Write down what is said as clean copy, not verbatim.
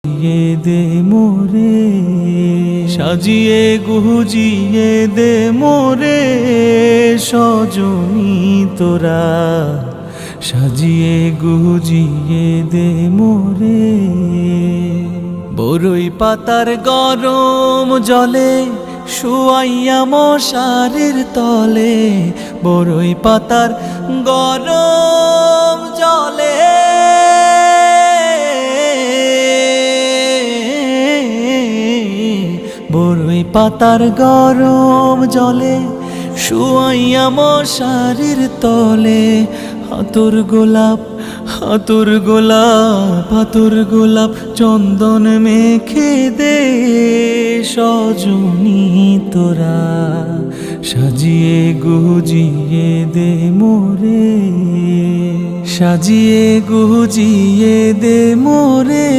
সাজিয়ে দে মোরে, সাজিয়ে গুজিয়ে দে মোরে সজনী তোরা, সাজিয়ে গুজিয়ে দে মোরে। বরই পাতার গরম জলে শুয়াইয়া মশারির তলে, বরই পাতার গরম জলে বরই পাতার গরম জলে শুয়াইয়া মশারির তলে, হাতুর গোলাপ হাতুর গোলাপ হাতুর গোলাপ চন্দন মেখে দে সজনী তোরা, সাজিয়ে গুজিয়ে দে মোরে, সাজিয়ে গুজিয়ে দে মোরে।